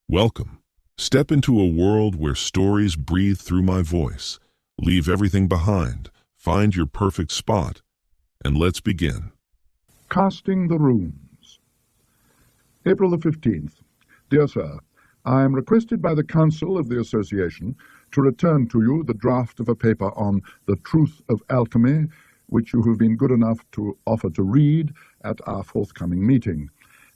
Welcome. Step into a world where stories breathe through my voice. Leave everything behind, find your perfect spot, and let's begin. Casting the Runes. April the 15th. Dear Sir, I am requested by the Council of the Association to return to you the draft of a paper on the truth of alchemy, which you have been good enough to offer to read at our forthcoming meeting,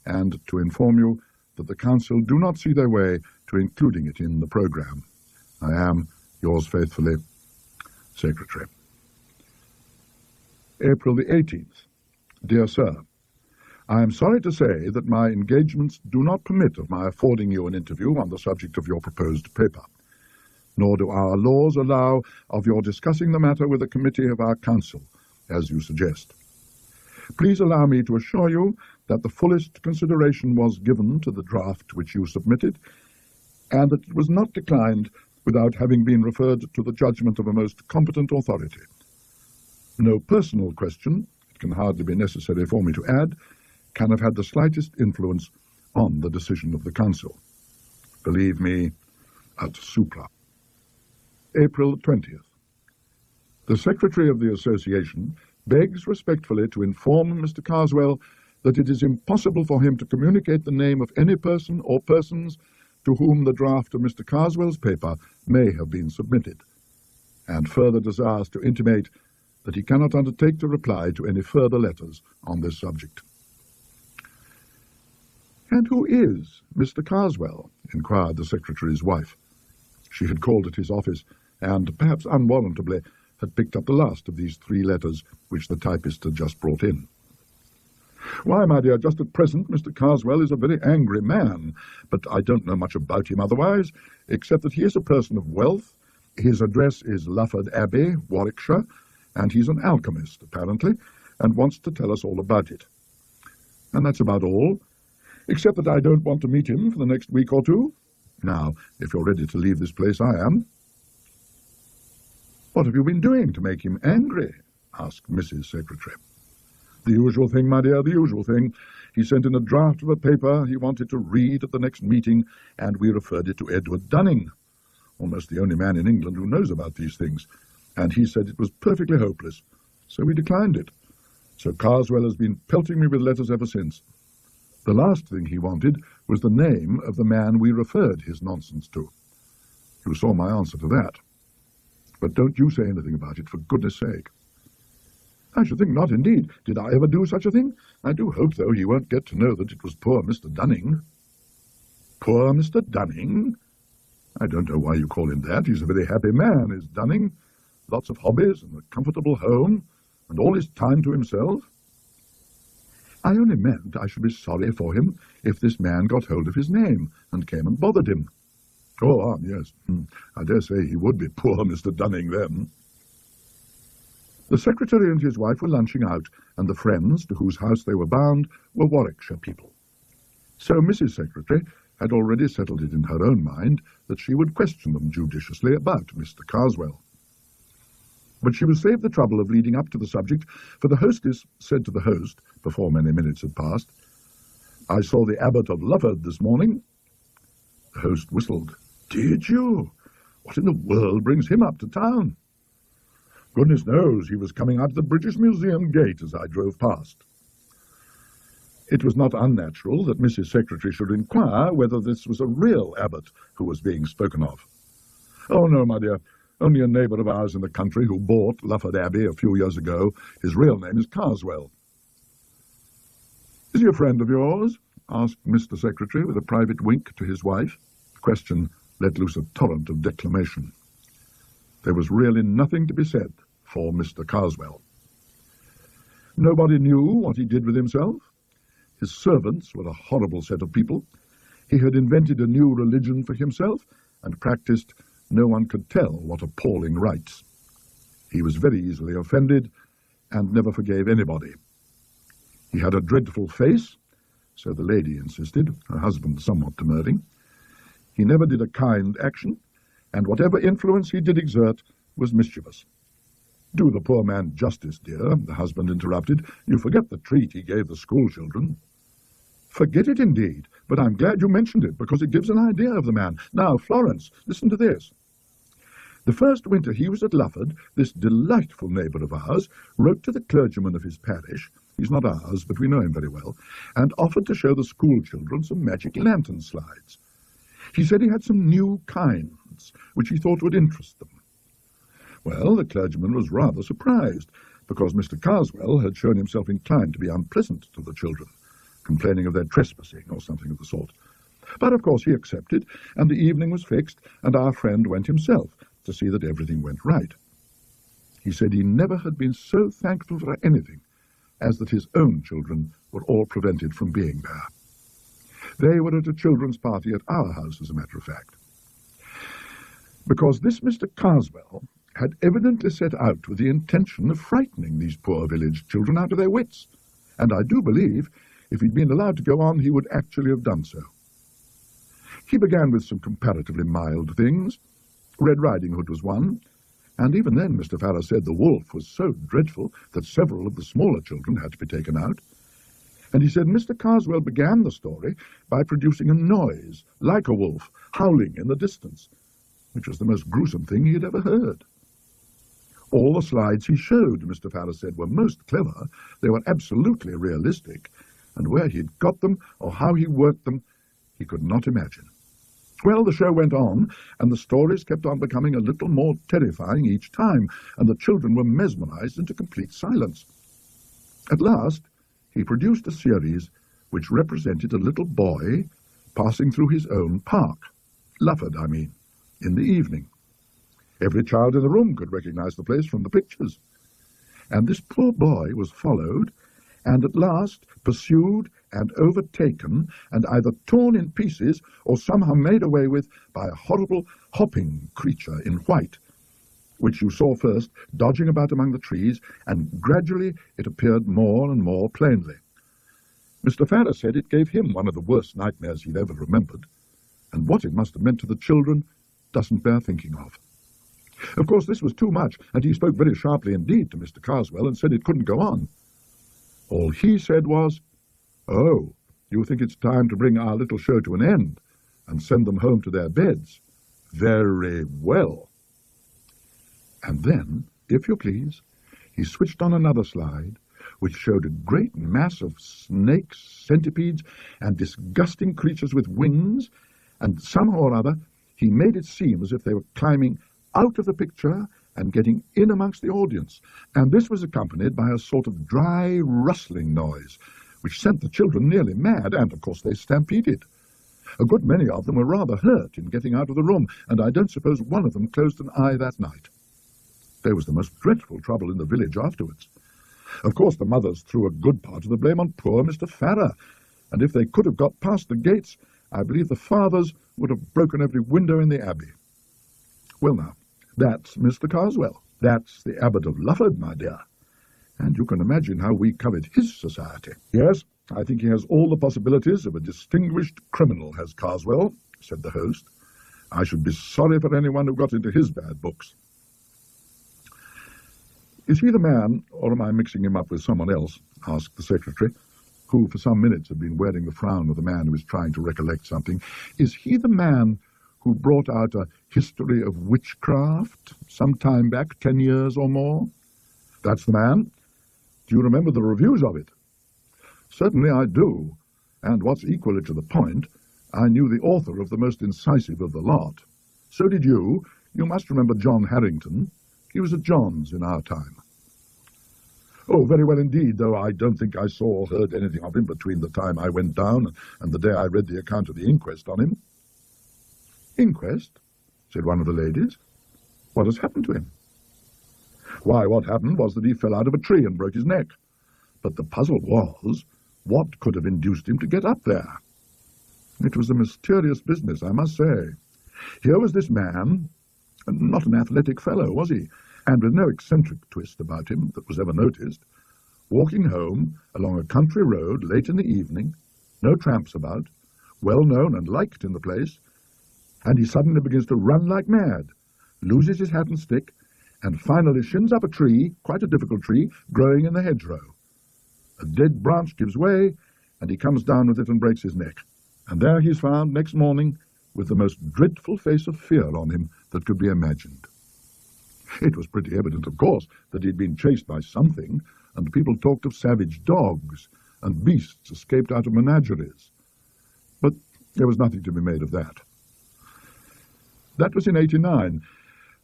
and to inform you that the Council do not see their way to including it in the programme. I am, yours faithfully, Secretary. April the 18th. Dear Sir, I am sorry to say that my engagements do not permit of my affording you an interview on the subject of your proposed paper, nor do our laws allow of your discussing the matter with a committee of our Council, as you suggest. Please allow me to assure you that the fullest consideration was given to the draft which you submitted, and that it was not declined without having been referred to the judgment of a most competent authority. No personal question, it can hardly be necessary for me to add, can have had the slightest influence on the decision of the Council. Believe me, at supra. April 20th. The Secretary of the Association begs respectfully to inform Mr. Karswell that it is impossible for him to communicate the name of any person or persons to whom the draft of Mr. Karswell's paper may have been submitted, and further desires to intimate that he cannot undertake to reply to any further letters on this subject. "And who is Mr. Karswell?" inquired the Secretary's wife. She had called at his office, and, perhaps unwarrantably, had picked up the last of these 3 letters which the typist had just brought in. "Why, my dear, just at present Mr. Karswell is a very angry man, but I don't know much about him otherwise, except that he is a person of wealth. His address is Lufford Abbey, Warwickshire, and he's an alchemist, apparently, and wants to tell us all about it. And that's about all, except that I don't want to meet him for the next week or 2. Now, if you're ready to leave this place, I am." "What have you been doing to make him angry?" asked Mrs. Secretary. "The usual thing, my dear, the usual thing. He sent in a draft of a paper he wanted to read at the next meeting, and we referred it to Edward Dunning, almost the only man in England who knows about these things, and he said it was perfectly hopeless, so we declined it. So Karswell has been pelting me with letters ever since. The last thing he wanted was the name of the man we referred his nonsense to. You saw my answer to that. But don't you say anything about it, for goodness sake." "I should think not, indeed. Did I ever do such a thing? I do hope, though, he won't get to know that it was poor Mr. Dunning." "Poor Mr. Dunning? I don't know why you call him that. He's a very happy man, is Dunning. Lots of hobbies and a comfortable home, and all his time to himself." "I only meant I should be sorry for him if this man got hold of his name and came and bothered him." "Oh, yes. I dare say he would be poor Mr. Dunning then." The Secretary and his wife were lunching out, and the friends to whose house they were bound were Warwickshire people. So Mrs. Secretary had already settled it in her own mind that she would question them judiciously about Mr. Karswell. But she was saved the trouble of leading up to the subject, for the hostess said to the host, before many minutes had passed, "I saw the Abbot of Lufford this morning." The host whistled. "Did you? What in the world brings him up to town?" "Goodness knows, he was coming out of the British Museum gate as I drove past." It was not unnatural that Mrs. Secretary should inquire whether this was a real abbot who was being spoken of. "Oh, no, my dear, only a neighbour of ours in the country who bought Lufford Abbey a few years ago. His real name is Karswell." "Is he a friend of yours?" asked Mr. Secretary with a private wink to his wife. The question let loose a torrent of declamation. There was really nothing to be said for Mr. Karswell. Nobody knew what he did with himself. His servants were a horrible set of people. He had invented a new religion for himself and practiced no one could tell what appalling rites. He was very easily offended and never forgave anybody. He had a dreadful face, so the lady insisted, her husband somewhat demurring. He never did a kind action, and whatever influence he did exert was mischievous. "Do the poor man justice, dear," the husband interrupted. "You forget the treat he gave the school children." Forget it indeed, but I'm glad you mentioned it, because it gives an idea of the man. Now, Florence, listen to this. The first winter he was at Lufford, this delightful neighbour of ours wrote to the clergyman of his parish, he's not ours, but we know him very well, and offered to show the school children some magic lantern slides. He said he had some new kinds, which he thought would interest them. Well, the clergyman was rather surprised, because Mr. Karswell had shown himself inclined to be unpleasant to the children, complaining of their trespassing or something of the sort. But of course he accepted, and the evening was fixed, and our friend went himself to see that everything went right. He said he never had been so thankful for anything as that his own children were all prevented from being there. They were at a children's party at our house, as a matter of fact. Because this Mr. Karswell had evidently set out with the intention of frightening these poor village children out of their wits, and I do believe if he'd been allowed to go on, he would actually have done so. He began with some comparatively mild things. Red Riding Hood was one, and even then Mr. Farrar said the wolf was so dreadful that several of the smaller children had to be taken out. And he said Mr. Karswell began the story by producing a noise, like a wolf, howling in the distance, which was the most gruesome thing he had ever heard. All the slides he showed, Mr. Farrar said, were most clever. They were absolutely realistic, and where he'd got them or how he worked them, he could not imagine. Well, the show went on, and the stories kept on becoming a little more terrifying each time, and the children were mesmerized into complete silence. At last, he produced a series which represented a little boy passing through his own park, Lufford, I mean, in the evening. Every child in the room could recognize the place from the pictures. And this poor boy was followed, and at last pursued and overtaken, and either torn in pieces or somehow made away with by a horrible hopping creature in white, which you saw first dodging about among the trees, and gradually it appeared more and more plainly. Mr. Farrar said it gave him one of the worst nightmares he'd ever remembered, and what it must have meant to the children doesn't bear thinking of. Of course, this was too much, and he spoke very sharply indeed to Mr. Karswell and said it couldn't go on. All he said was, "Oh, you think it's time to bring our little show to an end and send them home to their beds? Very well." And then, if you please, he switched on another slide, which showed a great mass of snakes, centipedes, and disgusting creatures with wings, and somehow or other he made it seem as if they were climbing out of the picture and getting in amongst the audience, and this was accompanied by a sort of dry rustling noise, which sent the children nearly mad, and of course they stampeded. A good many of them were rather hurt in getting out of the room, and I don't suppose one of them closed an eye that night. There was the most dreadful trouble in the village afterwards. Of course the mothers threw a good part of the blame on poor Mr. Farrar, and if they could have got past the gates, I believe the fathers would have broken every window in the abbey. Well now, that's Mr. Karswell. That's the Abbot of Lufford, my dear. And you can imagine how we covet his society. Yes, I think he has all the possibilities of a distinguished criminal, has Karswell, said the host. I should be sorry for anyone who got into his bad books. Is he the man, or am I mixing him up with someone else? Asked the secretary, who for some minutes had been wearing the frown of the man who was trying to recollect something. Is he the man who brought out a history of witchcraft some time back, 10 years or more? That's the man. Do you remember the reviews of it? Certainly I do, and what's equally to the point, I knew the author of the most incisive of the lot. So did you. You must remember John Harrington. He was at John's in our time. Oh, very well indeed, though I don't think I saw or heard anything of him between the time I went down and the day I read the account of the inquest on him. Inquest? Said one of the ladies. What has happened to him? Why, what happened was that he fell out of a tree and broke his neck. But the puzzle was, what could have induced him to get up there? It was a mysterious business, I must say. Here was this man, not an athletic fellow, was he, and with no eccentric twist about him that was ever noticed, walking home along a country road late in the evening, no tramps about, well known and liked in the place, and he suddenly begins to run like mad, loses his hat and stick, and finally shins up a tree, quite a difficult tree, growing in the hedgerow. A dead branch gives way, and he comes down with it and breaks his neck. And there he's found next morning with the most dreadful face of fear on him that could be imagined. It was pretty evident, of course, that he'd been chased by something, and people talked of savage dogs and beasts escaped out of menageries. But there was nothing to be made of that. That was in '89,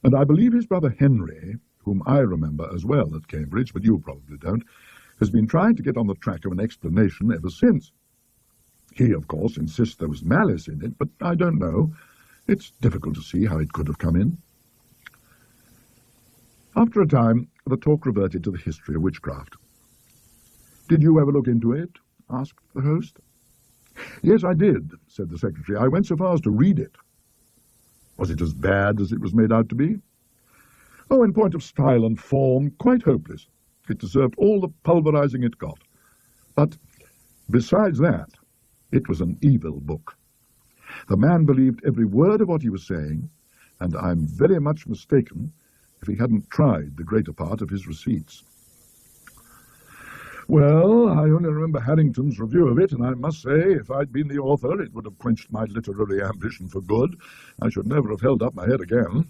and I believe his brother Henry, whom I remember as well at Cambridge, but you probably don't, has been trying to get on the track of an explanation ever since. He, of course, insists there was malice in it, but I don't know. It's difficult to see how it could have come in. After a time, the talk reverted to the history of witchcraft. "Did you ever look into it?" asked the host. "Yes, I did," said the secretary. "I went so far as to read it." "Was it as bad as it was made out to be?" "Oh, in point of style and form, quite hopeless. It deserved all the pulverizing it got. But besides that, it was an evil book. The man believed every word of what he was saying, and I'm very much mistaken if he hadn't tried the greater part of his receipts." "Well, I only remember Harrington's review of it, and I must say, if I'd been the author, it would have quenched my literary ambition for good. I should never have held up my head again."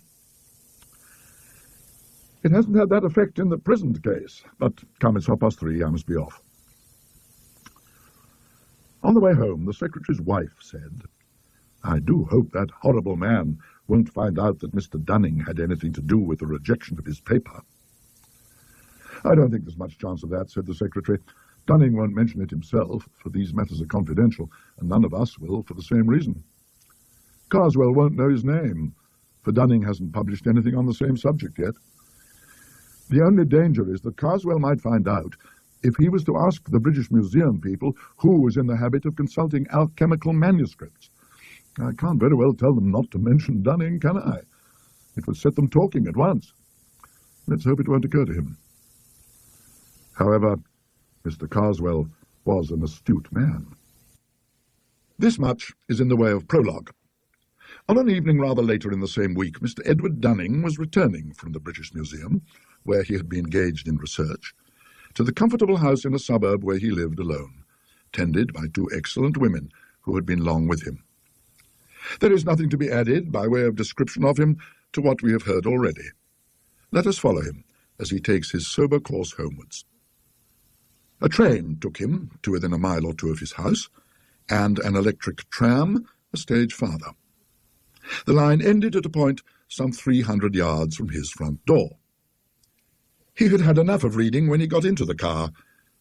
"It hasn't had that effect in the present case, but come, it's 3:30, I must be off." On the way home, the secretary's wife said, "I do hope that horrible man won't find out that Mr. Dunning had anything to do with the rejection of his paper." "I don't think there's much chance of that," said the secretary. "Dunning won't mention it himself, for these matters are confidential, and none of us will for the same reason. Karswell won't know his name, for Dunning hasn't published anything on the same subject yet. The only danger is that Karswell might find out if he was to ask the British Museum people who was in the habit of consulting alchemical manuscripts. I can't very well tell them not to mention Dunning, can I? It would set them talking at once. Let's hope it won't occur to him." However, Mr. Karswell was an astute man. This much is in the way of prologue. On an evening rather later in the same week, Mr. Edward Dunning was returning from the British Museum, where he had been engaged in research, to the comfortable house in a suburb where he lived alone, tended by two excellent women who had been long with him. There is nothing to be added by way of description of him to what we have heard already. Let us follow him as he takes his sober course homewards. A train took him to within a mile or two of his house, and an electric tram a stage farther. The line ended at a point some 300 yards from his front door. He had had enough of reading when he got into the car,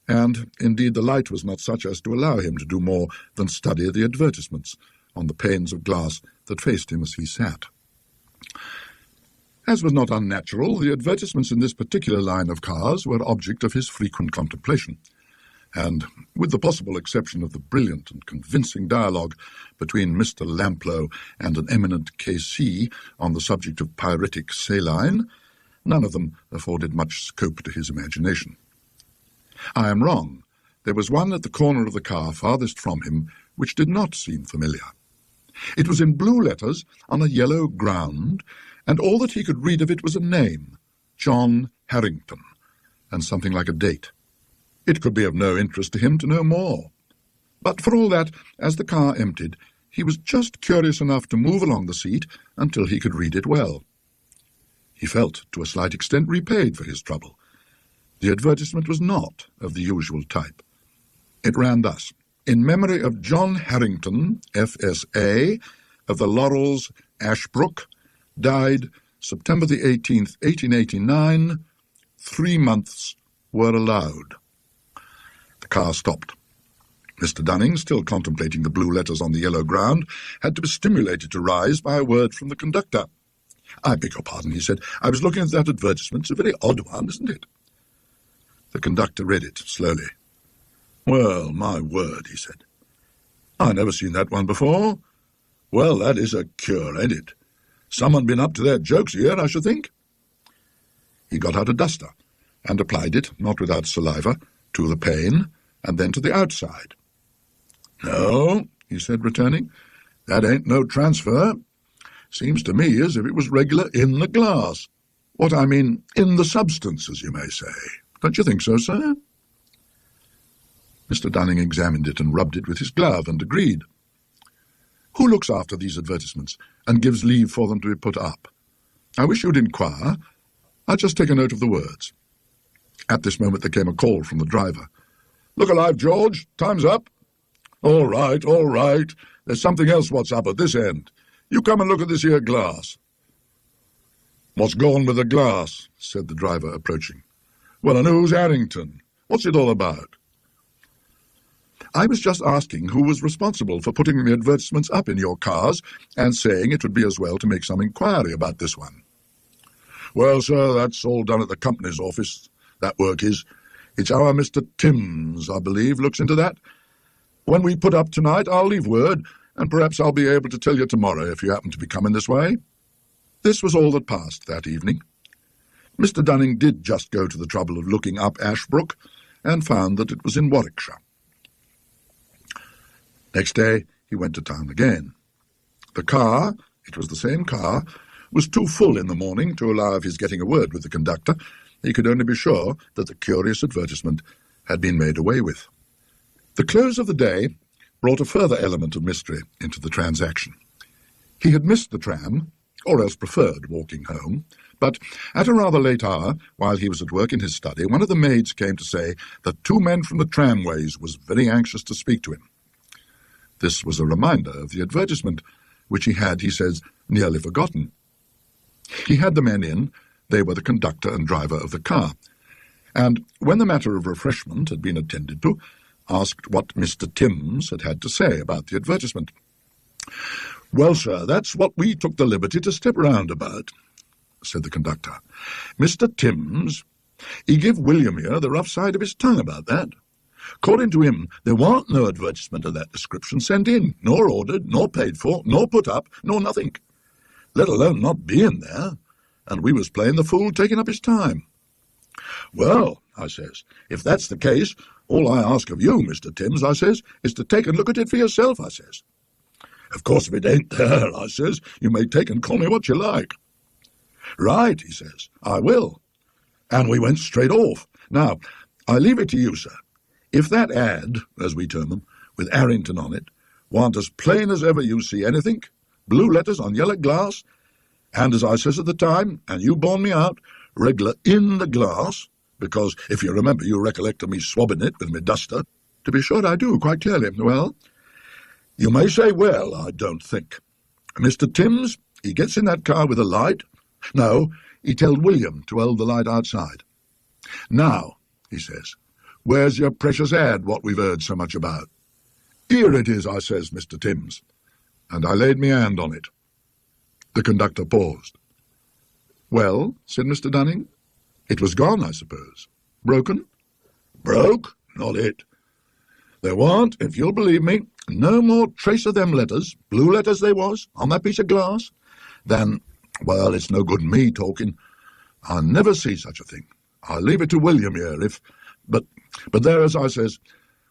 and indeed the light was not such as to allow him to do more than study the advertisements on the panes of glass that faced him as he sat. As was not unnatural, the advertisements in this particular line of cars were object of his frequent contemplation, and, with the possible exception of the brilliant and convincing dialogue between Mr. Lamplow and an eminent K.C. on the subject of pyretic saline, none of them afforded much scope to his imagination. I am wrong. There was one at the corner of the car farthest from him which did not seem familiar. It was in blue letters on a yellow ground, and all that he could read of it was a name, John Harrington, and something like a date. It could be of no interest to him to know more. But for all that, as the car emptied, he was just curious enough to move along the seat until he could read it well. He felt, to a slight extent, repaid for his trouble. The advertisement was not of the usual type. It ran thus: "In memory of John Harrington, F.S.A., of the Laurels, Ashbrook, died September the 18th, 1889. 3 months were allowed." The car stopped. Mr. Dunning, still contemplating the blue letters on the yellow ground, had to be stimulated to rise by a word from the conductor. "I beg your pardon," he said. "I was looking at that advertisement. It's a very odd one, isn't it?" The conductor read it slowly. "Well, my word," he said. "I never seen that one before. Well, that is a cure, ain't it? Someone been up to their jokes here, I should think." He got out a duster and applied it, not without saliva, to the pane, and then to the outside. "No," he said, returning, "that ain't no transfer. Seems to me as if it was regular in the glass. What I mean, in the substance, as you may say. Don't you think so, sir?" Mr. Dunning examined it and rubbed it with his glove and agreed. "Who looks after these advertisements and gives leave for them to be put up? I wish you'd inquire. I'll just take a note of the words." At this moment there came a call from the driver. "Look alive, George. Time's up." All right, all right. There's something else what's up at this end. You come and look at this here glass." "What's gone with the glass?" said the driver, approaching. "Well, and who's Harrington? What's it all about?" "I was just asking who was responsible for putting the advertisements up in your cars and saying it would be as well to make some inquiry about this one." "Well, sir, that's all done at the company's office, that work is. It's our Mr. Timms, I believe, looks into that. When we put up tonight, I'll leave word, and perhaps I'll be able to tell you tomorrow if you happen to be coming this way." This was all that passed that evening. Mr. Dunning did just go to the trouble of looking up Ashbrook, and found that it was in Warwickshire. Next day he went to town again. The car, it was the same car, was too full in the morning to allow of his getting a word with the conductor. He could only be sure that the curious advertisement had been made away with. The close of the day brought a further element of mystery into the transaction. He had missed the tram, or else preferred walking home, but at a rather late hour, while he was at work in his study, one of the maids came to say that 2 men from the tramways was very anxious to speak to him. This was a reminder of the advertisement, which he had, he says, nearly forgotten. He had the men in. They were the conductor and driver of the car, and when the matter of refreshment had been attended to, asked what Mr. Timms had to say about the advertisement. "Well, sir, that's what we took the liberty to step round about," said the conductor. "Mr. Timms, he give William here the rough side of his tongue about that. According to him, there warn't no advertisement of that description sent in, nor ordered, nor paid for, nor put up, nor nothing, let alone not being there, and we was playing the fool taking up his time." "Well," I says, "if that's the case, all I ask of you, Mr. Timms," I says, "is to take and look at it for yourself," I says. "Of course, if it ain't there," I says, "you may take and call me what you like." "Right," he says, "I will." And we went straight off. Now, I leave it to you, sir. If that ad, as we term them, with Harrington on it, warn't as plain as ever you see anything, blue letters on yellow glass, and as I says at the time, and you borne me out, regular in the glass, because, if you remember, you recollect of me swabbing it with me duster. To be sure I do, quite clearly. Well, you may say, well, I don't think. Mr. Timms, he gets in that car with a light. No, he told William to hold the light outside. "Now," he says, "where's your precious ad, what we've heard so much about?" "Here it is," I says, "Mr. Timms," and I laid me hand on it. The conductor paused. "Well," said Mr. Dunning, "it was gone, I suppose. Broken?" "Broke? Not it. There warn't, if you'll believe me, no more trace of them letters, blue letters they was, on that piece of glass, than, well, it's no good me talking. I never see such a thing. I'll leave it to William here, but there, as I says,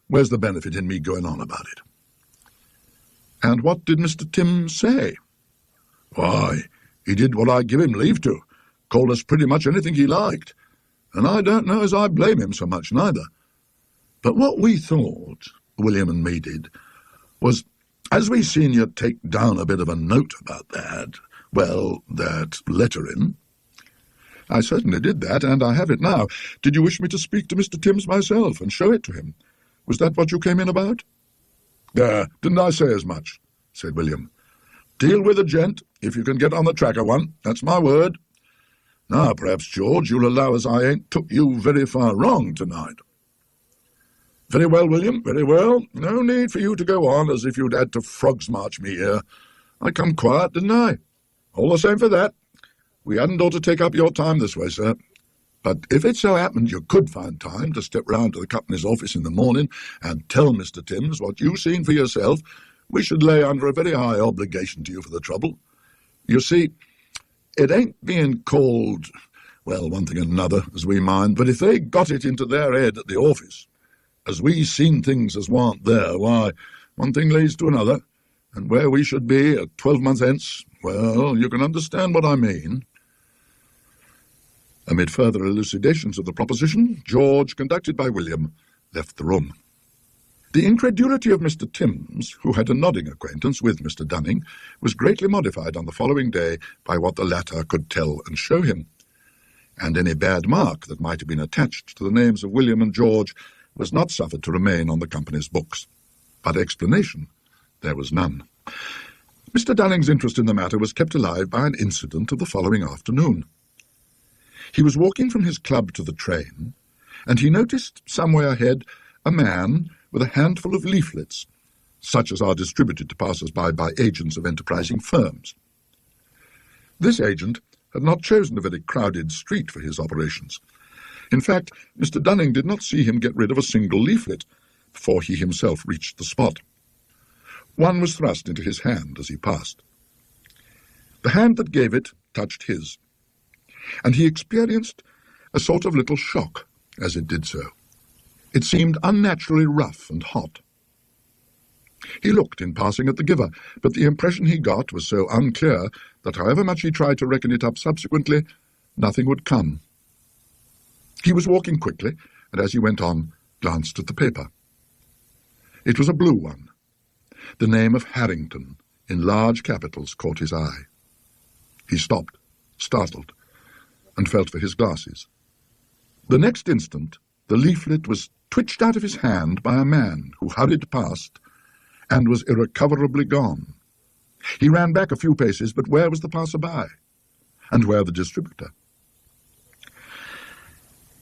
where's the benefit in me going on about it?" "And what did Mr. Timms say?" "Why, he did what I give him leave to, called us pretty much anything he liked, and I don't know as I blame him so much neither. But what we thought, William and me did, was, as we seen you take down a bit of a note about that, well, that lettering—" "I certainly did that, and I have it now. Did you wish me to speak to Mr. Timms myself and show it to him? Was that what you came in about?" "There, didn't I say as much?" said William. "Deal with a gent, if you can get on the track of one, that's my word. Now, perhaps, George, you'll allow as I ain't took you very far wrong tonight." "Very well, William, very well. No need for you to go on as if you'd had to frogs march me here. I come quiet, didn't I? All the same for that. We hadn't ought to take up your time this way, sir. But if it so happened you could find time to step round to the company's office in the morning and tell Mr. Timms what you seen for yourself, we should lay under a very high obligation to you for the trouble. You see, it ain't being called, well, one thing and another, as we mind, but if they got it into their head at the office, as we seen things as warn't there, why, one thing leads to another, and where we should be 12 months hence, well, you can understand what I mean." Amid further elucidations of the proposition, George, conducted by William, left the room. The incredulity of Mr. Timms, who had a nodding acquaintance with Mr. Dunning, was greatly modified on the following day by what the latter could tell and show him, and any bad mark that might have been attached to the names of William and George was not suffered to remain on the company's books. But explanation there was none. Mr. Dunning's interest in the matter was kept alive by an incident of the following afternoon. He was walking from his club to the train, and he noticed somewhere ahead a man with a handful of leaflets, such as are distributed to passers-by by agents of enterprising firms. This agent had not chosen a very crowded street for his operations. In fact, Mr. Dunning did not see him get rid of a single leaflet before he himself reached the spot. One was thrust into his hand as he passed. The hand that gave it touched his, and he experienced a sort of little shock as it did so. It seemed unnaturally rough and hot. He looked in passing at the giver, but the impression he got was so unclear that however much he tried to reckon it up subsequently, nothing would come. He was walking quickly, and as he went on, glanced at the paper. It was a blue one. The name of Harrington, in large capitals, caught his eye. He stopped, startled, and felt for his glasses. The next instant, the leaflet was twitched out of his hand by a man who hurried past and was irrecoverably gone. He ran back a few paces, but where was the passer-by? And where the distributor?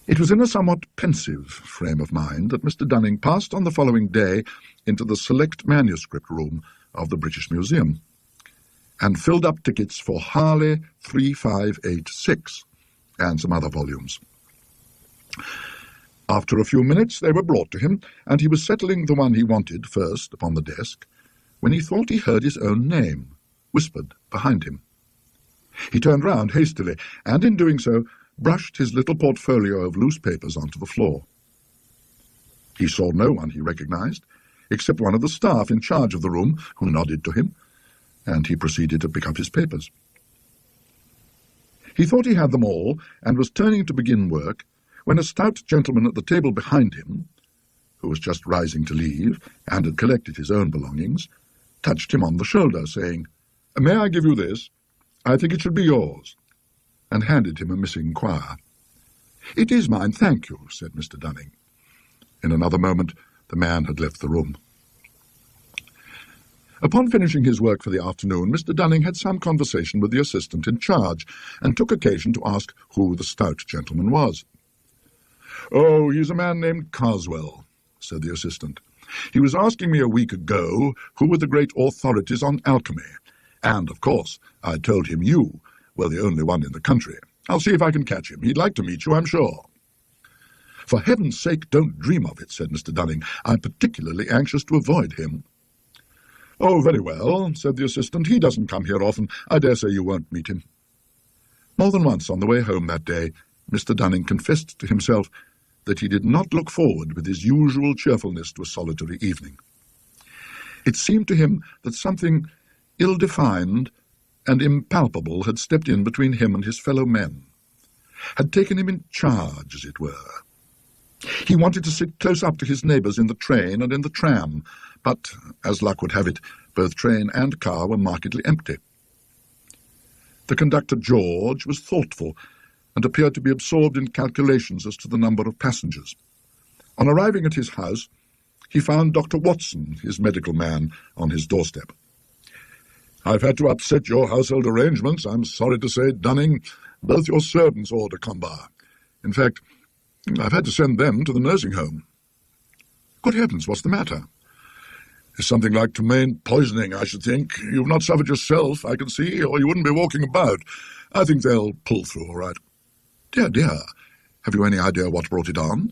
It was in a somewhat pensive frame of mind that Mr. Dunning passed on the following day into the select manuscript room of the British Museum, and filled up tickets for Harley 3586 and some other volumes. After a few minutes they were brought to him, and he was settling the one he wanted first upon the desk, when he thought he heard his own name whispered behind him. He turned round hastily, and in doing so brushed his little portfolio of loose papers onto the floor. He saw no one he recognized, except one of the staff in charge of the room, who nodded to him, and he proceeded to pick up his papers. He thought he had them all, and was turning to begin work, when a stout gentleman at the table behind him, who was just rising to leave, and had collected his own belongings, touched him on the shoulder, saying, "May I give you this? I think it should be yours," and handed him a missing quire. "It is mine, thank you," said Mr. Dunning. In another moment the man had left the room. Upon finishing his work for the afternoon, Mr. Dunning had some conversation with the assistant in charge, and took occasion to ask who the stout gentleman was. "Oh, he's a man named Karswell," said the assistant. "He was asking me a week ago who were the great authorities on alchemy, and, of course, I told him you were the only one in the country. I'll see if I can catch him. He'd like to meet you, I'm sure." "For heaven's sake, don't dream of it," said Mr. Dunning. "I'm particularly anxious to avoid him." "Oh, very well," said the assistant. "He doesn't come here often. I dare say you won't meet him." More than once on the way home that day, Mr. Dunning confessed to himself that he did not look forward with his usual cheerfulness to a solitary evening. It seemed to him that something ill-defined and impalpable had stepped in between him and his fellow men, had taken him in charge, as it were. He wanted to sit close up to his neighbours in the train and in the tram, but, as luck would have it, both train and car were markedly empty. The conductor, George, was thoughtful, and appeared to be absorbed in calculations as to the number of passengers. On arriving at his house, he found Dr. Watson, his medical man, on his doorstep. "I've had to upset your household arrangements, I'm sorry to say, Dunning. Both your servants hors de combat. In fact, I've had to send them to the nursing home." "Good heavens, what's the matter?" "It's something like ptomaine poisoning, I should think. You've not suffered yourself, I can see, or you wouldn't be walking about. I think they'll pull through all right." "Dear, dear. Have you any idea what brought it on?"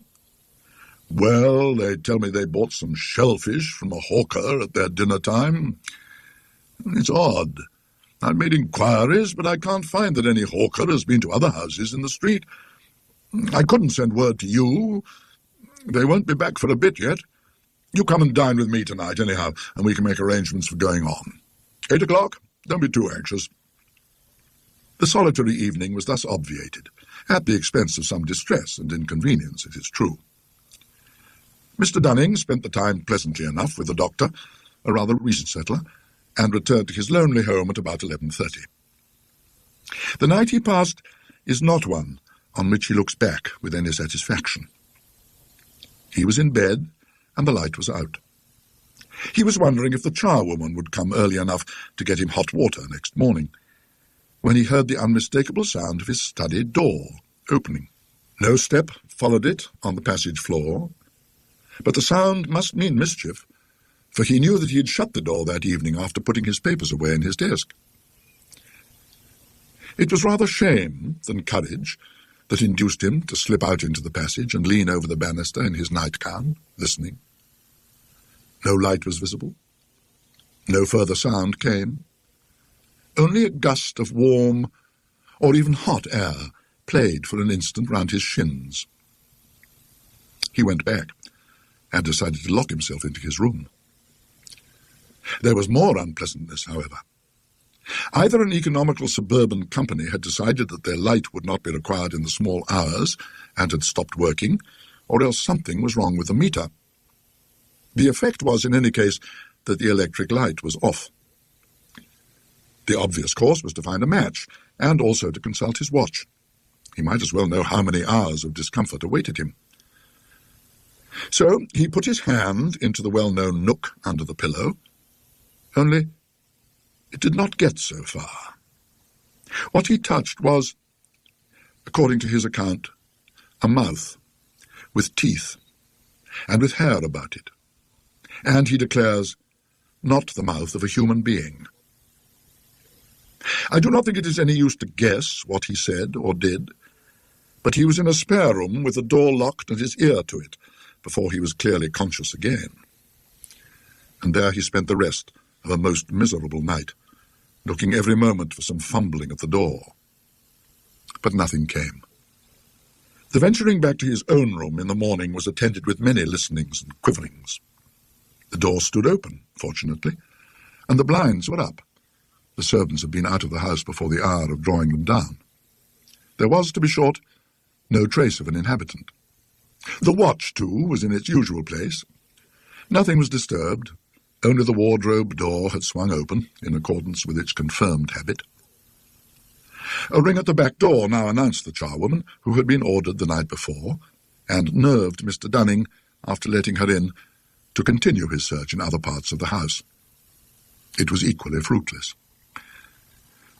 "Well, they tell me they bought some shellfish from a hawker at their dinner time. It's odd. I've made inquiries, but I can't find that any hawker has been to other houses in the street. I couldn't send word to you. They won't be back for a bit yet. You come and dine with me tonight, anyhow, and we can make arrangements for going on. 8 o'clock? Don't be too anxious." The solitary evening was thus obviated, at the expense of some distress and inconvenience, it is true. Mr. Dunning spent the time pleasantly enough with the doctor, a rather recent settler, and returned to his lonely home at about 11:30. The night he passed is not one on which he looks back with any satisfaction. He was in bed, and the light was out. He was wondering if the charwoman would come early enough to get him hot water next morning, when he heard the unmistakable sound of his study door opening. No step followed it on the passage floor, but the sound must mean mischief, for he knew that he had shut the door that evening after putting his papers away in his desk. It was rather shame than courage that induced him to slip out into the passage and lean over the banister in his nightgown, listening. No light was visible. No further sound came. Only a gust of warm or even hot air played for an instant round his shins. He went back and decided to lock himself into his room. There was more unpleasantness, however. Either an economical suburban company had decided that their light would not be required in the small hours and had stopped working, or else something was wrong with the meter. The effect was, in any case, that the electric light was off. The obvious course was to find a match, and also to consult his watch. He might as well know how many hours of discomfort awaited him. So he put his hand into the well-known nook under the pillow, only it did not get so far. What he touched was, according to his account, a mouth with teeth and with hair about it, and, he declares, not the mouth of a human being. I do not think it is any use to guess what he said or did, but he was in a spare room with the door locked and his ear to it before he was clearly conscious again. And there he spent the rest of a most miserable night, looking every moment for some fumbling at the door. But nothing came. The venturing back to his own room in the morning was attended with many listenings and quiverings. The door stood open, fortunately, and the blinds were up. The servants had been out of the house before the hour of drawing them down. There was, to be short, no trace of an inhabitant. The watch, too, was in its usual place. Nothing was disturbed. Only the wardrobe door had swung open, in accordance with its confirmed habit. A ring at the back door now announced the charwoman, who had been ordered the night before, and nerved Mr. Dunning, after letting her in, to continue his search in other parts of the house. It was equally fruitless.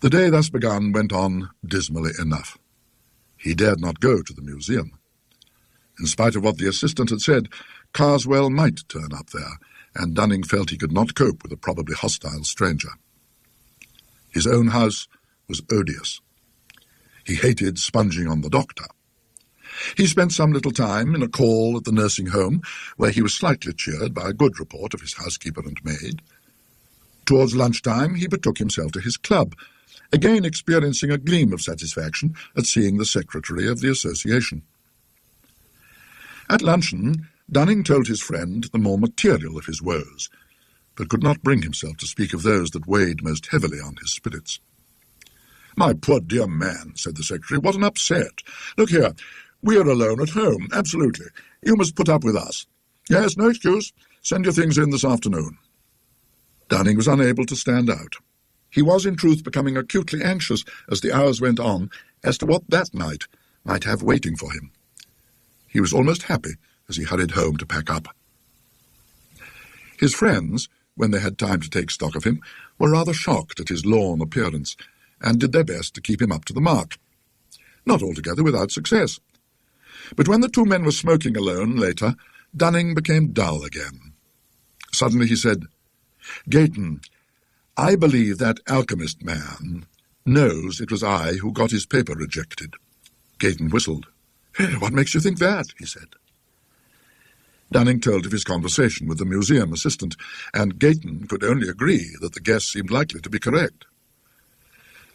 The day thus begun went on dismally enough. He dared not go to the museum. In spite of what the assistant had said, Karswell might turn up there, and Dunning felt he could not cope with a probably hostile stranger. His own house was odious. He hated sponging on the doctor. He spent some little time in a call at the nursing home, where he was slightly cheered by a good report of his housekeeper and maid. Towards lunchtime he betook himself to his club, again experiencing a gleam of satisfaction at seeing the secretary of the association. At luncheon, Dunning told his friend the more material of his woes, but could not bring himself to speak of those that weighed most heavily on his spirits. "My poor dear man," said the secretary, "what an upset! Look here, we are alone at home, absolutely. You must put up with us. Yes, no excuse. Send your things in this afternoon." Dunning was unable to stand out. He was, in truth, becoming acutely anxious as the hours went on as to what that night might have waiting for him. He was almost happy as he hurried home to pack up. His friends, when they had time to take stock of him, were rather shocked at his lorn appearance, and did their best to keep him up to the mark. Not altogether without success. But when the two men were smoking alone later, Dunning became dull again. Suddenly he said, "Gayton, I believe that alchemist man knows it was I who got his paper rejected." Gayton whistled. "What makes you think that?" he said. Dunning told of his conversation with the museum assistant, and Gayton could only agree that the guess seemed likely to be correct.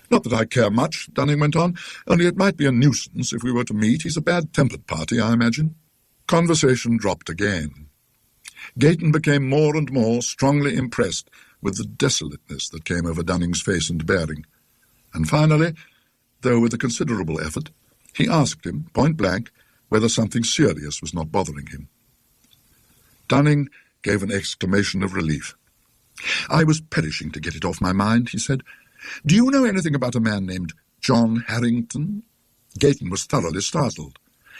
"Not that I care much," Dunning went on, "only it might be a nuisance if we were to meet. He's a bad-tempered party, I imagine." Conversation dropped again. Gayton became more and more strongly impressed with the desolateness that came over Dunning's face and bearing, and finally, though with a considerable effort, he asked him, point-blank, whether something serious was not bothering him. Dunning gave an exclamation of relief. "I was perishing to get it off my mind," he said. "Do you know anything about a man named John Harrington?" Gayton was thoroughly startled,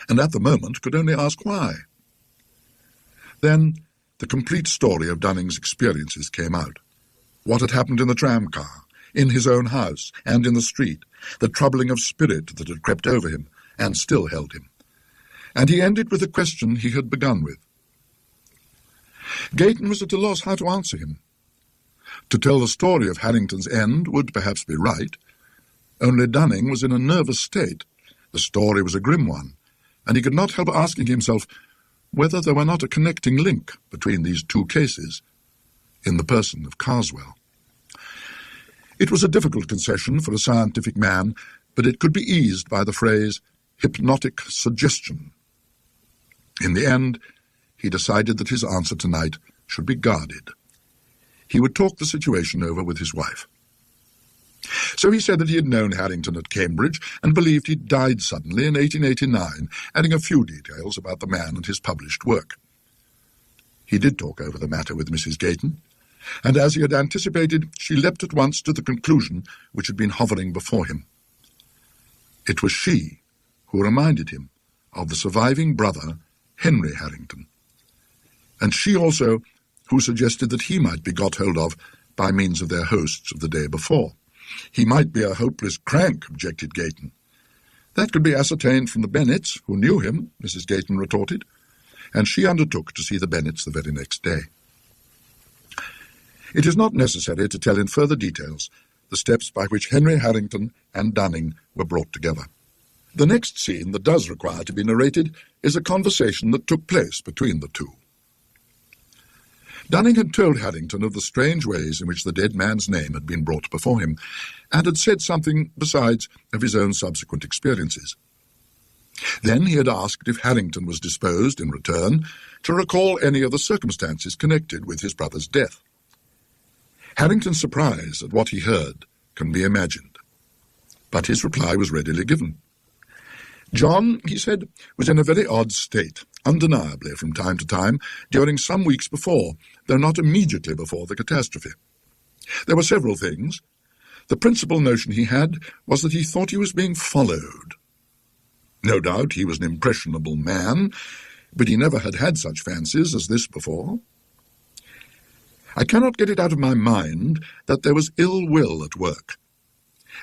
and at the moment could only ask why. Then the complete story of Dunning's experiences came out. What had happened in the tram-car, in his own house, and in the street, the troubling of spirit that had crept over him and still held him. And he ended with the question he had begun with. Gayton was at a loss how to answer him. To tell the story of Harrington's end would perhaps be right, only Dunning was in a nervous state. The story was a grim one, and he could not help asking himself whether there were not a connecting link between these two cases, in the person of Karswell. It was a difficult concession for a scientific man, but it could be eased by the phrase hypnotic suggestion. In the end, he decided that his answer tonight should be guarded. He would talk the situation over with his wife. So he said that he had known Harrington at Cambridge and believed he'd died suddenly in 1889, adding a few details about the man and his published work. He did talk over the matter with Mrs. Gayton, and as he had anticipated, she leapt at once to the conclusion which had been hovering before him. It was she who reminded him of the surviving brother, Henry Harrington, and she also who suggested that he might be got hold of by means of their hosts of the day before. "He might be a hopeless crank," objected Gayton. "That could be ascertained from the Bennets, who knew him," Mrs. Gayton retorted, and she undertook to see the Bennets the very next day. It is not necessary to tell in further details the steps by which Henry Harrington and Dunning were brought together. The next scene that does require to be narrated is a conversation that took place between the two. Dunning had told Harrington of the strange ways in which the dead man's name had been brought before him, and had said something besides of his own subsequent experiences. Then he had asked if Harrington was disposed, in return, to recall any of the circumstances connected with his brother's death. Harrington's surprise at what he heard can be imagined, but his reply was readily given. John, he said, was in a very odd state, undeniably from time to time, during some weeks before, though not immediately before the catastrophe. There were several things. The principal notion he had was that he thought he was being followed. No doubt he was an impressionable man, but he never had had such fancies as this before. I cannot get it out of my mind that there was ill will at work.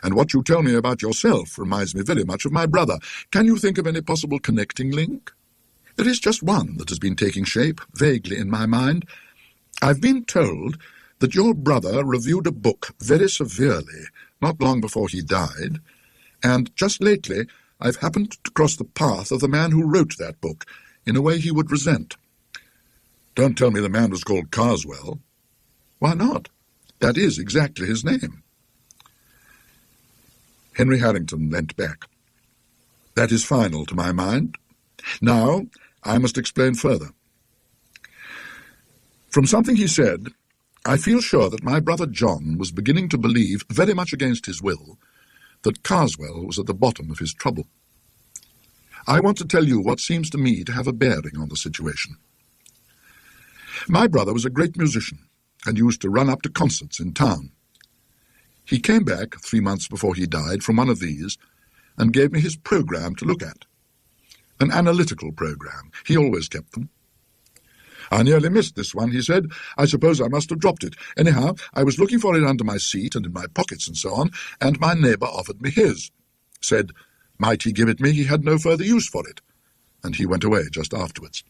And what you tell me about yourself reminds me very much of my brother. Can you think of any possible connecting link? There is just one that has been taking shape, vaguely in my mind. I've been told that your brother reviewed a book very severely, not long before he died, and just lately I've happened to cross the path of the man who wrote that book in a way he would resent. Don't tell me the man was called Karswell. Why not? That is exactly his name. Henry Harrington leant back. That is final to my mind. Now I must explain further. From something he said, I feel sure that my brother John was beginning to believe, very much against his will, that Karswell was at the bottom of his trouble. I want to tell you what seems to me to have a bearing on the situation. My brother was a great musician and used to run up to concerts in town. He came back 3 months before he died from one of these and gave me his program to look at. An analytical program. He always kept them. I nearly missed this one, he said. I suppose I must have dropped it. Anyhow, I was looking for it under my seat and in my pockets and so on, and my neighbour offered me his. Said, might he give it me? He had no further use for it. And he went away just afterwards.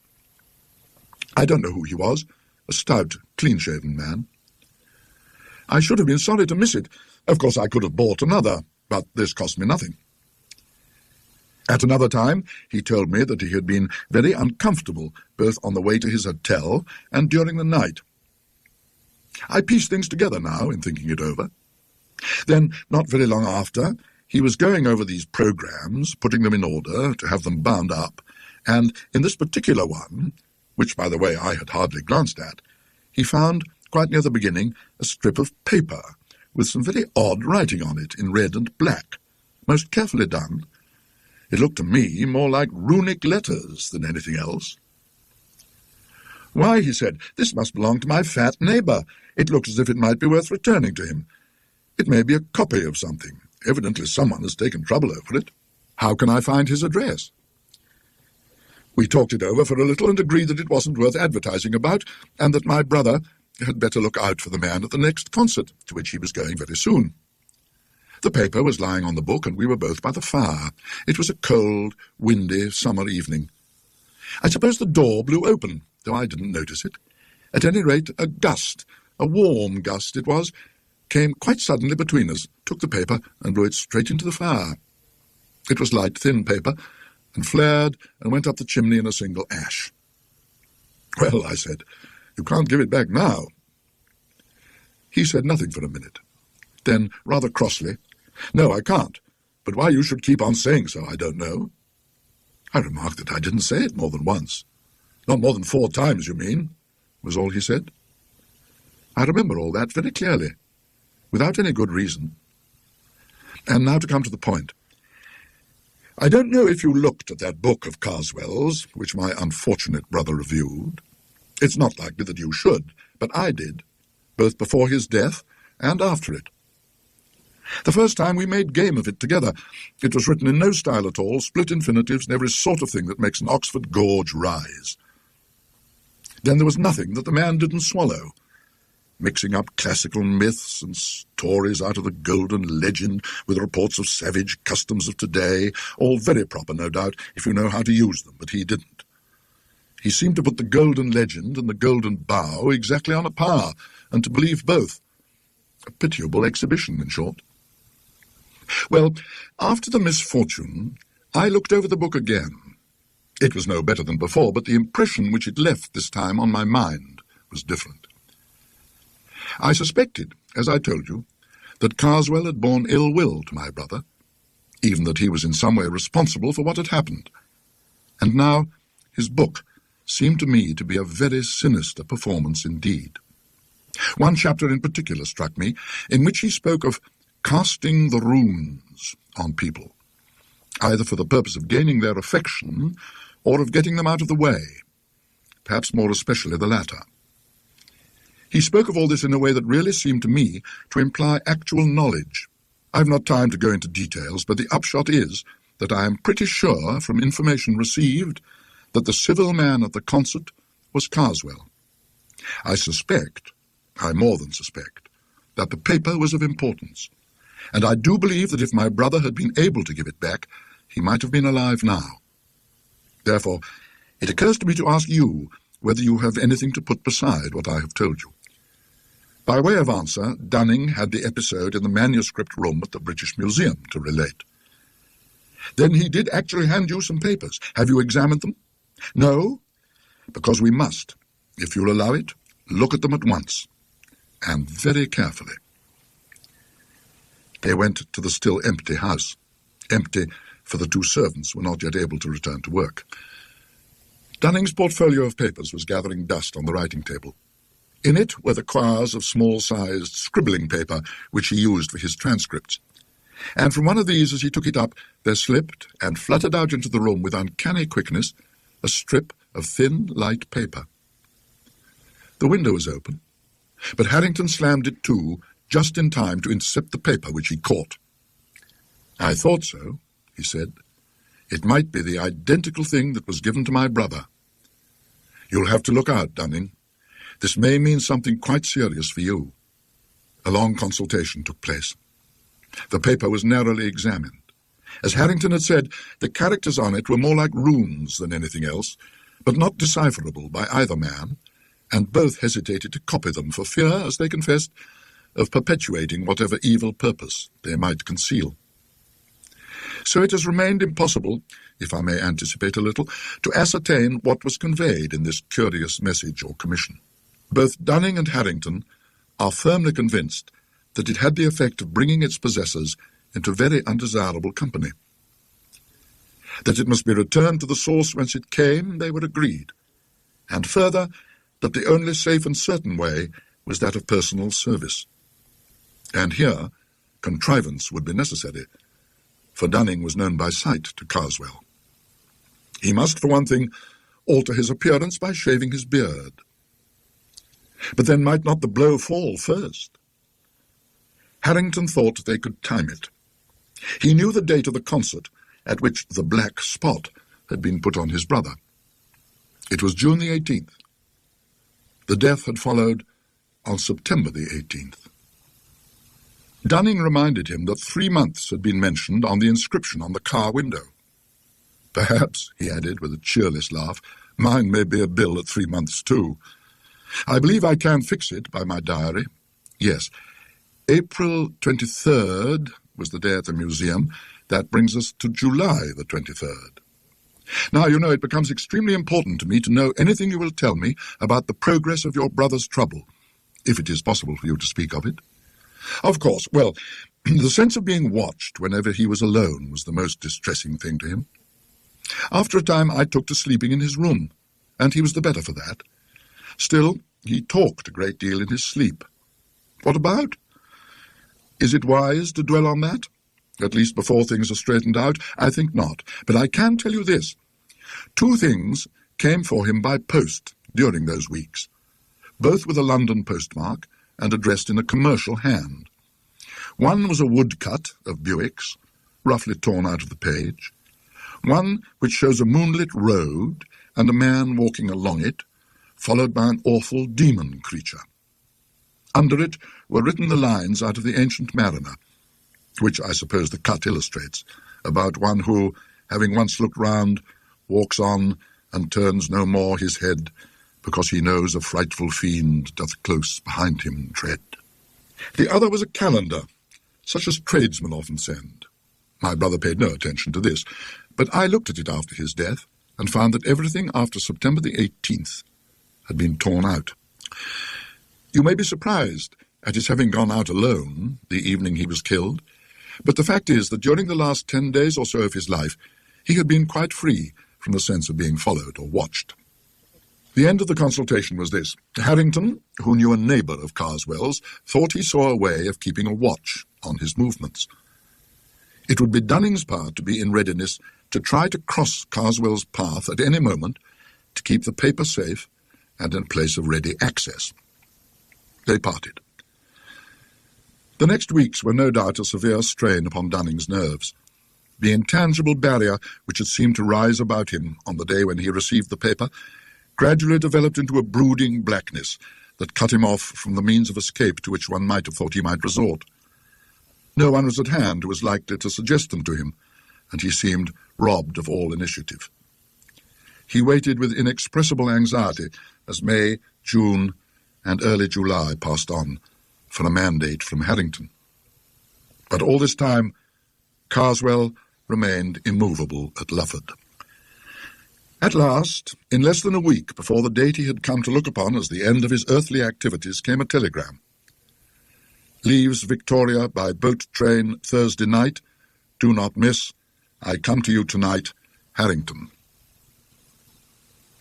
I don't know who he was. A stout, clean-shaven man. I should have been sorry to miss it. Of course, I could have bought another, but this cost me nothing. At another time, he told me that he had been very uncomfortable, both on the way to his hotel and during the night. I piece things together now in thinking it over. Then, not very long after, he was going over these programs, putting them in order to have them bound up, and in this particular one, which, by the way, I had hardly glanced at, he found, quite near the beginning, a strip of paper with some very odd writing on it in red and black, most carefully done. It looked to me more like runic letters than anything else. "Why," he said, "this must belong to my fat neighbour. It looks as if it might be worth returning to him. It may be a copy of something. Evidently someone has taken trouble over it. How can I find his address?" We talked it over for a little and agreed that it wasn't worth advertising about, and that my brother had better look out for the man at the next concert, to which he was going very soon. The paper was lying on the book, and we were both by the fire. It was a cold, windy summer evening. I suppose the door blew open, though I didn't notice it. At any rate, a gust, a warm gust it was, came quite suddenly between us, took the paper, and blew it straight into the fire. It was light, thin paper, and flared and went up the chimney in a single ash. "Well," I said, "you can't give it back now." He said nothing for a minute. Then, rather crossly, "No, I can't, but why you should keep on saying so, I don't know." I remarked that I didn't say it more than once. "Not more than 4 times, you mean?" was all he said. I remember all that very clearly, without any good reason. And now to come to the point. I don't know if you looked at that book of Karswell's, which my unfortunate brother reviewed. It's not likely that you should, but I did, both before his death and after it. The first time we made game of it together. It was written in no style at all, split infinitives and every sort of thing that makes an Oxford gorge rise. Then there was nothing that the man didn't swallow, mixing up classical myths and stories out of the golden legend with reports of savage customs of today, all very proper, no doubt, if you know how to use them, but he didn't. He seemed to put the golden legend and the golden bough exactly on a par, and to believe both. A pitiable exhibition, in short. Well, after the misfortune, I looked over the book again. It was no better than before, but the impression which it left this time on my mind was different. I suspected, as I told you, that Karswell had borne ill will to my brother, even that he was in some way responsible for what had happened. And now his book seemed to me to be a very sinister performance indeed. One chapter in particular struck me, in which he spoke of casting the runes on people, either for the purpose of gaining their affection or of getting them out of the way, perhaps more especially the latter. He spoke of all this in a way that really seemed to me to imply actual knowledge. I've not time to go into details, but the upshot is that I am pretty sure, from information received, that the civil man at the concert was Karswell. I suspect, I more than suspect, that the paper was of importance, and I do believe that if my brother had been able to give it back, he might have been alive now. Therefore, it occurs to me to ask you whether you have anything to put beside what I have told you. By way of answer, Dunning had the episode in the manuscript room at the British Museum to relate. Then he did actually hand you some papers. Have you examined them? No? Because we must, if you'll allow it, look at them at once, and very carefully. They went to the still empty house, empty for the 2 servants were not yet able to return to work. Dunning's portfolio of papers was gathering dust on the writing table. In it were the quires of small-sized scribbling paper which he used for his transcripts, and from one of these, as he took it up, there slipped and fluttered out into the room with uncanny quickness a strip of thin, light paper. The window was open, but Harrington slammed it to just in time to intercept the paper which he caught. "I thought so," he said. "It might be the identical thing that was given to my brother. You'll have to look out, Dunning. This may mean something quite serious for you." A long consultation took place. The paper was narrowly examined. As Harrington had said, the characters on it were more like runes than anything else, but not decipherable by either man, and both hesitated to copy them for fear, as they confessed, of perpetuating whatever evil purpose they might conceal. So it has remained impossible, if I may anticipate a little, to ascertain what was conveyed in this curious message or commission. Both Dunning and Harrington are firmly convinced that it had the effect of bringing its possessors into very undesirable company. That it must be returned to the source whence it came, they were agreed, and further, that the only safe and certain way was that of personal service. And here, contrivance would be necessary, for Dunning was known by sight to Karswell. He must, for one thing, alter his appearance by shaving his beard. But then might not the blow fall first? Harrington thought they could time it. He knew the date of the concert at which the black spot had been put on his brother. It was June the 18th. The death had followed on September the 18th. Dunning reminded him that 3 months had been mentioned on the inscription on the car window. Perhaps, he added with a cheerless laugh, mine may be a bill at 3 months too. I believe I can fix it by my diary. Yes, April 23rd was the day at the museum. That brings us to July the 23rd. Now, you know, it becomes extremely important to me to know anything you will tell me about the progress of your brother's trouble, if it is possible for you to speak of it. Of course, well, the sense of being watched whenever he was alone was the most distressing thing to him. After a time I took to sleeping in his room, and he was the better for that. Still, he talked a great deal in his sleep. What about? Is it wise to dwell on that? At least before things are straightened out? I think not. But I can tell you this. 2 things came for him by post during those weeks, both with a London postmark and addressed in a commercial hand. One was a woodcut of Buick's, roughly torn out of the page. One which shows a moonlit road and a man walking along it, followed by an awful demon creature. Under it were written the lines out of the Ancient Mariner, which I suppose the cut illustrates, about one who, having once looked round, walks on and turns no more his head, because he knows a frightful fiend doth close behind him tread. The other was a calendar, such as tradesmen often send. My brother paid no attention to this, but I looked at it after his death and found that everything after September the 18th had been torn out. You may be surprised at his having gone out alone the evening he was killed, but the fact is that during the last 10 days or so of his life, he had been quite free from the sense of being followed or watched. The end of the consultation was this. Harrington, who knew a neighbour of Karswell's, thought he saw a way of keeping a watch on his movements. It would be Dunning's part to be in readiness to try to cross Karswell's path at any moment to keep the paper safe and in place of ready access. They parted. The next weeks were no doubt a severe strain upon Dunning's nerves. The intangible barrier which had seemed to rise about him on the day when he received the paper gradually developed into a brooding blackness that cut him off from the means of escape to which one might have thought he might resort. No one was at hand who was likely to suggest them to him, and he seemed robbed of all initiative. He waited with inexpressible anxiety as May, June, and early July passed on for a mandate from Harrington. But all this time, Karswell remained immovable at Lufford. At last, in less than a week before the date he had come to look upon as the end of his earthly activities, came a telegram. Leaves Victoria by boat train Thursday night. Do not miss. I come to you tonight. Harrington.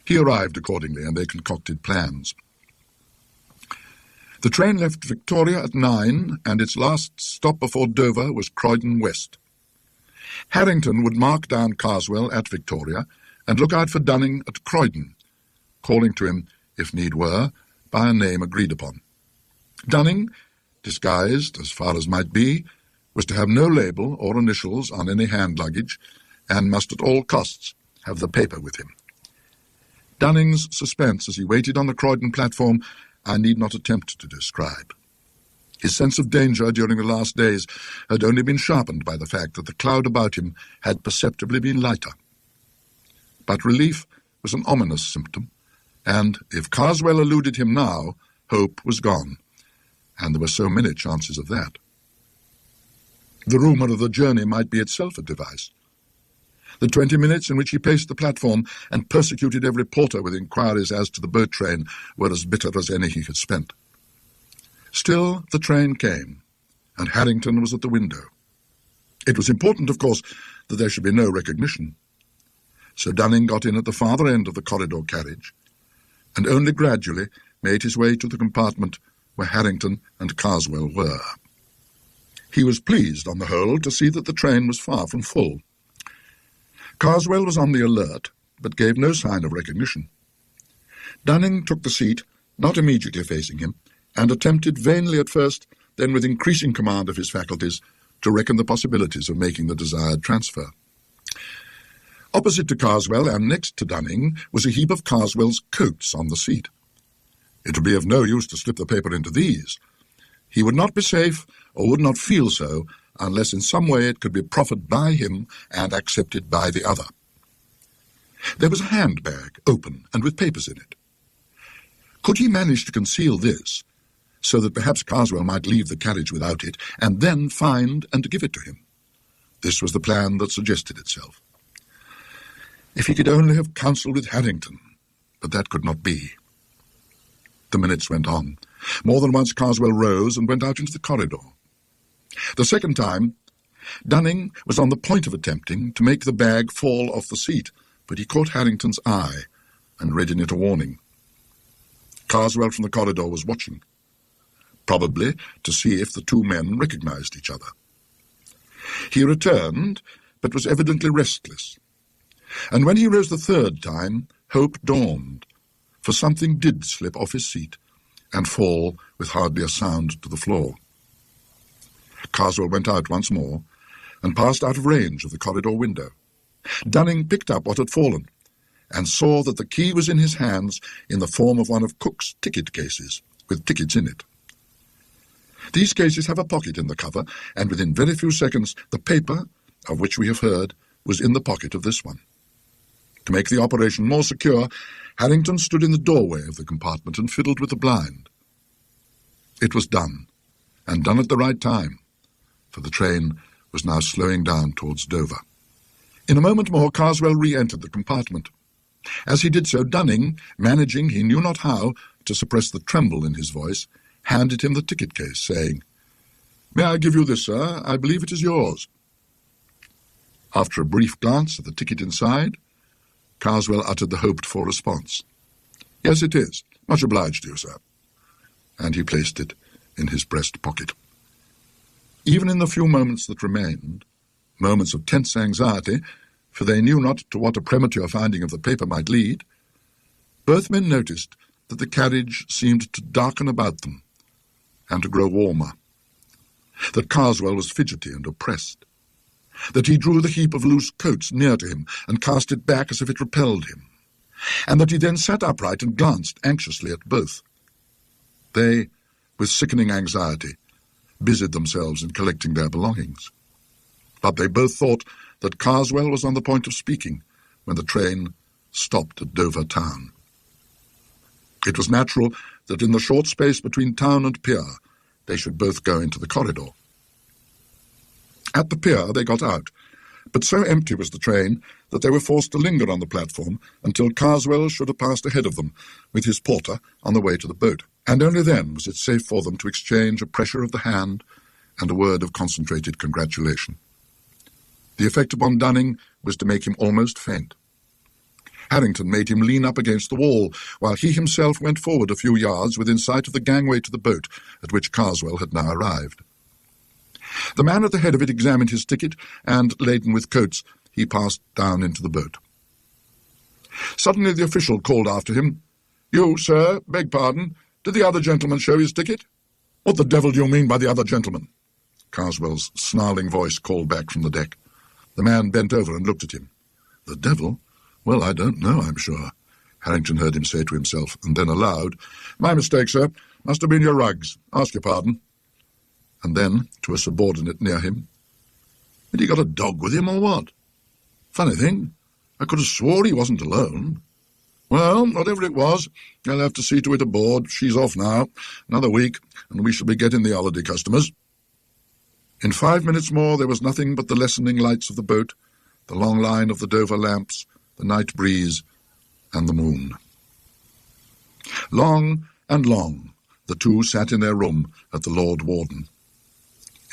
He arrived accordingly, and they concocted plans. The train left Victoria at 9, and its last stop before Dover was Croydon West. Harrington would mark down Karswell at Victoria and look out for Dunning at Croydon, calling to him, if need were, by a name agreed upon. Dunning, disguised as far as might be, was to have no label or initials on any hand luggage, and must at all costs have the paper with him. Dunning's suspense as he waited on the Croydon platform I need not attempt to describe. His sense of danger during the last days had only been sharpened by the fact that the cloud about him had perceptibly been lighter. But relief was an ominous symptom, and if Karswell eluded him now, hope was gone, and there were so many chances of that. The rumour of the journey might be itself a device. The 20 minutes in which he paced the platform and persecuted every porter with inquiries as to the boat train were as bitter as any he had spent. Still, the train came, and Harrington was at the window. It was important, of course, that there should be no recognition. So Dunning got in at the farther end of the corridor carriage, and only gradually made his way to the compartment where Harrington and Karswell were. He was pleased, on the whole, to see that the train was far from full. Karswell was on the alert, but gave no sign of recognition. Dunning took the seat not immediately facing him, and attempted vainly at first, then with increasing command of his faculties, to reckon the possibilities of making the desired transfer. Opposite to Karswell and next to Dunning was a heap of Karswell's coats on the seat. It would be of no use to slip the paper into these. He would not be safe, or would not feel so, unless in some way it could be proffered by him and accepted by the other. There was a handbag, open, and with papers in it. Could he manage to conceal this, so that perhaps Karswell might leave the carriage without it, and then find and give it to him? This was the plan that suggested itself. If he could only have counselled with Harrington, but that could not be. The minutes went on. More than once Karswell rose and went out into the corridor. The second time, Dunning was on the point of attempting to make the bag fall off the seat, but he caught Harrington's eye and read in it a warning. Karswell from the corridor was watching, probably to see if the two men recognized each other. He returned, but was evidently restless. And when he rose the third time, hope dawned, for something did slip off his seat and fall with hardly a sound to the floor. Karswell went out once more and passed out of range of the corridor window. Dunning picked up what had fallen and saw that the key was in his hands in the form of one of Cook's ticket cases, with tickets in it. These cases have a pocket in the cover, and within very few seconds the paper, of which we have heard, was in the pocket of this one. To make the operation more secure, Harrington stood in the doorway of the compartment and fiddled with the blind. It was done, and done at the right time, for the train was now slowing down towards Dover. In a moment more, Karswell re-entered the compartment. As he did so, Dunning, managing, he knew not how, to suppress the tremble in his voice, handed him the ticket case, saying, "May I give you this, sir? I believe it is yours." After a brief glance at the ticket inside, Karswell uttered the hoped-for response. "Yes, it is. Much obliged to you, sir." And he placed it in his breast pocket. Even in the few moments that remained, moments of tense anxiety, for they knew not to what a premature finding of the paper might lead, both men noticed that the carriage seemed to darken about them and to grow warmer, that Karswell was fidgety and oppressed, that he drew the heap of loose coats near to him and cast it back as if it repelled him, and that he then sat upright and glanced anxiously at both. They, with sickening anxiety, busied themselves in collecting their belongings. But they both thought that Karswell was on the point of speaking when the train stopped at Dover town. It was natural that in the short space between town and pier they should both go into the corridor. At the pier they got out, but so empty was the train that they were forced to linger on the platform until Karswell should have passed ahead of them with his porter on the way to the boat, and only then was it safe for them to exchange a pressure of the hand and a word of concentrated congratulation. The effect upon Dunning was to make him almost faint. Harrington made him lean up against the wall, while he himself went forward a few yards within sight of the gangway to the boat at which Karswell had now arrived. The man at the head of it examined his ticket, and, laden with coats, he passed down into the boat. Suddenly the official called after him, "You, sir, beg pardon, did the other gentleman show his ticket?" "What the devil do you mean by the other gentleman?" Karswell's snarling voice called back from the deck. The man bent over and looked at him. "The devil? Well, I don't know, I'm sure," Harrington heard him say to himself, and then aloud, "My mistake, sir. Must have been your rugs. Ask your pardon." And then, to a subordinate near him, "Had he got a dog with him, or what? Funny thing, I could have swore he wasn't alone. Well, whatever it was, I'll have to see to it aboard. She's off now. Another week, and we shall be getting the holiday customers." In 5 minutes more there was nothing but the lessening lights of the boat, the long line of the Dover lamps, the night breeze, and the moon. Long and long the two sat in their room at the Lord Warden.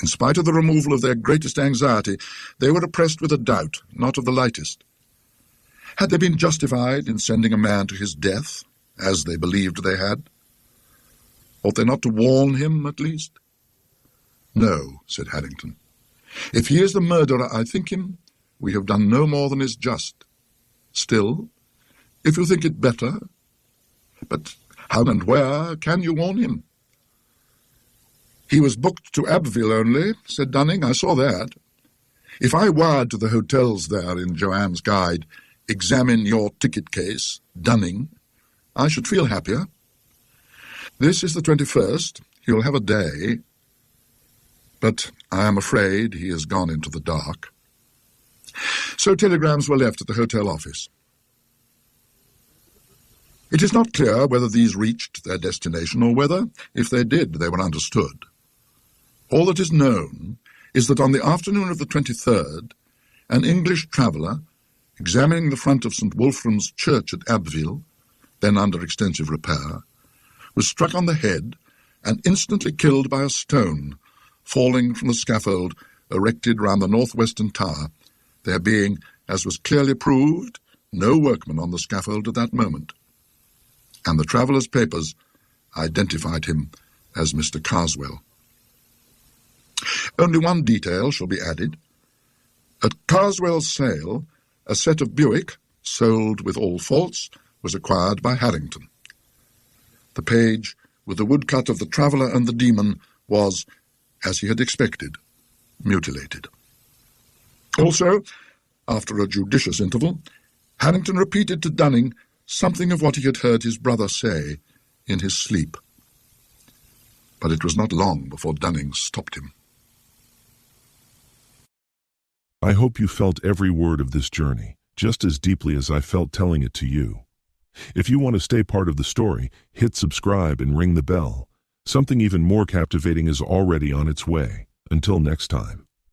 In spite of the removal of their greatest anxiety, they were oppressed with a doubt, not of the lightest. Had they been justified in sending a man to his death, as they believed they had? Ought they not to warn him, at least? "No," said Harrington. "If he is the murderer I think him, we have done no more than is just. Still, if you think it better—" "But How and where can you warn him? He was booked to Abbeville only, said Dunning. I saw that. If I wired to the hotels there in Joanne's guide, examine your ticket case, Dunning, I should feel happier. This is the 21st. He'll have a day. But I am afraid he has gone into the dark. So telegrams were left at the hotel office. It is not clear whether these reached their destination or whether, if they did, they were understood. All that is known is that on the afternoon of the 23rd, an English traveller, examining the front of St. Wolfram's Church at Abbeville, then under extensive repair, was struck on the head and instantly killed by a stone falling from the scaffold erected round the northwestern tower, there being, as was clearly proved, no workman on the scaffold at that moment. And the traveller's papers identified him as Mr. Karswell. Only one detail shall be added. At Karswell's sale, a set of Buick, sold with all faults, was acquired by Harrington. The page, with the woodcut of the traveller and the demon, was, as he had expected, mutilated. Also, after a judicious interval, Harrington repeated to Dunning something of what he had heard his brother say in his sleep. But it was not long before Dunning stopped him. I hope you felt every word of this journey, just as deeply as I felt telling it to you. If you want to stay part of the story, hit subscribe and ring the bell. Something even more captivating is already on its way. Until next time.